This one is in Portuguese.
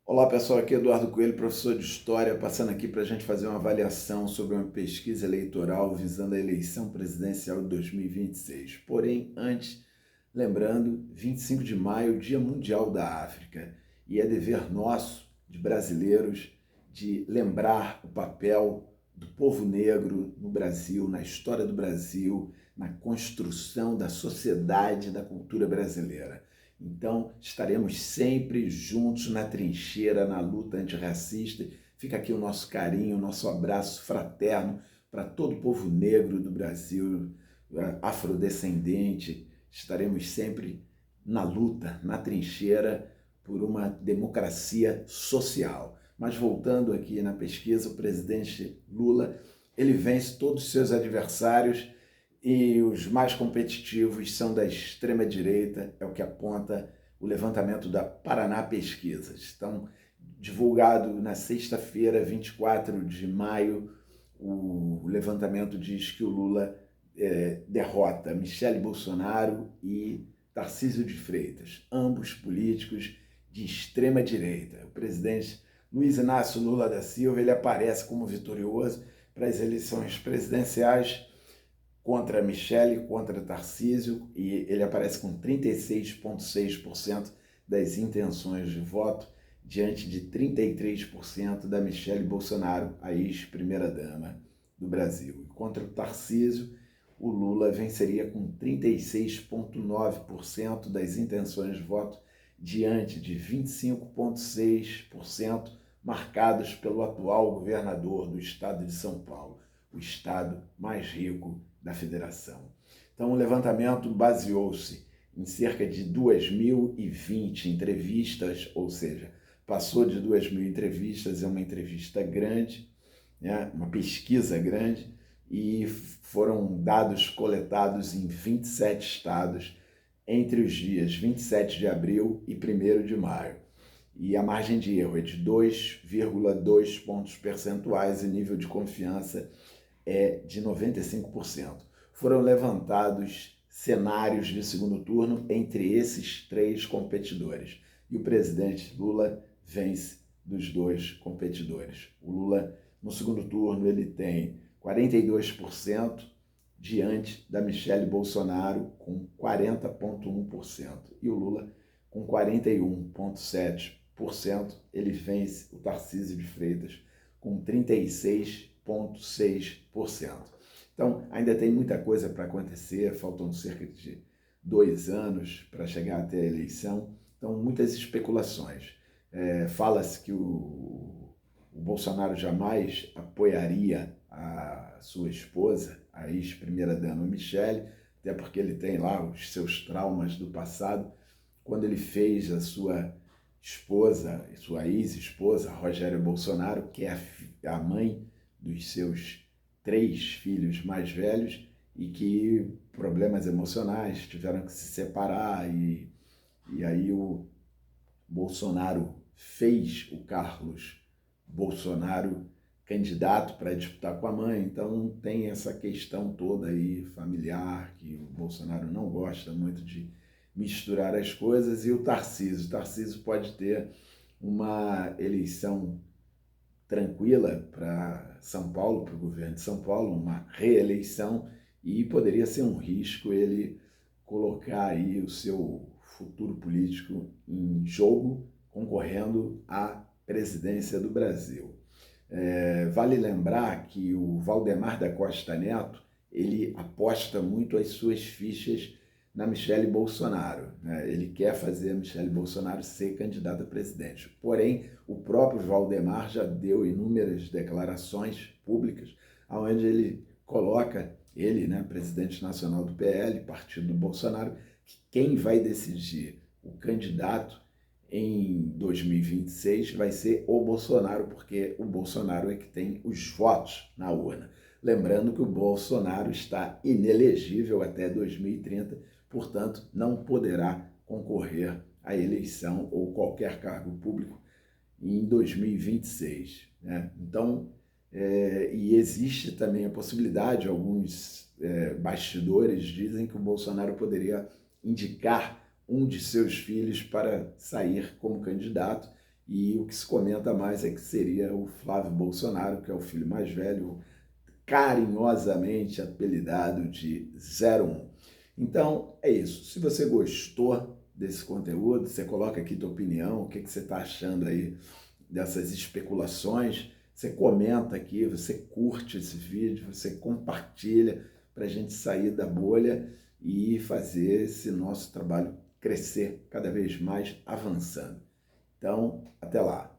Olá pessoal, aqui é Eduardo Coelho, professor de História, passando aqui para a gente fazer uma avaliação sobre uma pesquisa eleitoral visando a eleição presidencial de 2026. Porém, antes, lembrando, 25 de maio, Dia Mundial da África, e é dever nosso, de brasileiros, de lembrar o papel do povo negro no Brasil, na história do Brasil, na construção da sociedade e da cultura brasileira. Então, estaremos sempre juntos na trincheira, na luta antirracista. Fica aqui o nosso carinho, o nosso abraço fraterno para todo o povo negro do Brasil, afrodescendente. Estaremos sempre na luta, na trincheira, por uma democracia social. Mas voltando aqui na pesquisa, o presidente Lula, ele vence todos os seus adversários e os mais competitivos são da extrema-direita, é o que aponta o levantamento da Paraná Pesquisas. Então, divulgado na sexta-feira, 24 de maio, o levantamento diz que o Lula derrota Michele Bolsonaro e Tarcísio de Freitas, ambos políticos de extrema-direita. O presidente Luiz Inácio Lula da Silva ele aparece como vitorioso para as eleições presidenciais contra Michele, contra Tarcísio, e ele aparece com 36,6% das intenções de voto, diante de 33% da Michele Bolsonaro, a ex-primeira-dama do Brasil. E contra o Tarcísio, o Lula venceria com 36,9% das intenções de voto, diante de 25,6% marcados pelo atual governador do estado de São Paulo, o estado mais rico da federação. Então, o levantamento baseou-se em cerca de 2.020 entrevistas, ou seja, passou de 2.000 entrevistas, é uma entrevista grande, né, uma pesquisa grande, e foram dados coletados em 27 estados entre os dias 27 de abril e 1º de maio. E a margem de erro é de 2,2 pontos percentuais e nível de confiança é de 95%. Foram levantados cenários de segundo turno entre esses três competidores. E o presidente Lula vence dos dois competidores. O Lula, no segundo turno, ele tem 42% diante da Michele Bolsonaro com 40,1%. E o Lula, com 41,7%, ele vence o Tarcísio de Freitas com 36,6%. Então, ainda tem muita coisa para acontecer, faltam cerca de 2 anos para chegar até a eleição, então muitas especulações. Fala-se que o Bolsonaro jamais apoiaria a sua esposa, a ex-primeira-dama Michele, até porque ele tem lá os seus traumas do passado, quando ele fez a sua esposa, sua ex-esposa, Rogéria Bolsonaro, que é a mãe dos seus 3 filhos mais velhos e que problemas emocionais tiveram que se separar e aí o Bolsonaro fez o Carlos Bolsonaro candidato para disputar com a mãe, então tem essa questão toda aí familiar, que o Bolsonaro não gosta muito de misturar as coisas, e o Tarcísio pode ter uma eleição tranquila para São Paulo, para o governo de São Paulo, uma reeleição, e poderia ser um risco ele colocar aí o seu futuro político em jogo, concorrendo à presidência do Brasil. Vale lembrar que o Valdemar da Costa Neto, ele aposta muito as suas fichas na Michele Bolsonaro, né? Ele quer fazer a Michele Bolsonaro ser candidata a presidente. Porém, o próprio Valdemar já deu inúmeras declarações públicas, onde ele coloca, ele, né, presidente nacional do PL, partido do Bolsonaro, que quem vai decidir o candidato em 2026 vai ser o Bolsonaro, porque o Bolsonaro é que tem os votos na urna. Lembrando que o Bolsonaro está inelegível até 2030, portanto, não poderá concorrer à eleição ou qualquer cargo público em 2026. Né? Então, e existe também a possibilidade, alguns bastidores dizem que o Bolsonaro poderia indicar um de seus filhos para sair como candidato, E o que se comenta mais é que seria o Flávio Bolsonaro, que é o filho mais velho, carinhosamente apelidado de 01. Então, é isso. Se você gostou desse conteúdo, você coloca aqui tua opinião, o que você está achando aí dessas especulações, você comenta aqui, você curte esse vídeo, você compartilha para a gente sair da bolha e fazer esse nosso trabalho crescer cada vez mais avançando. Então, até lá!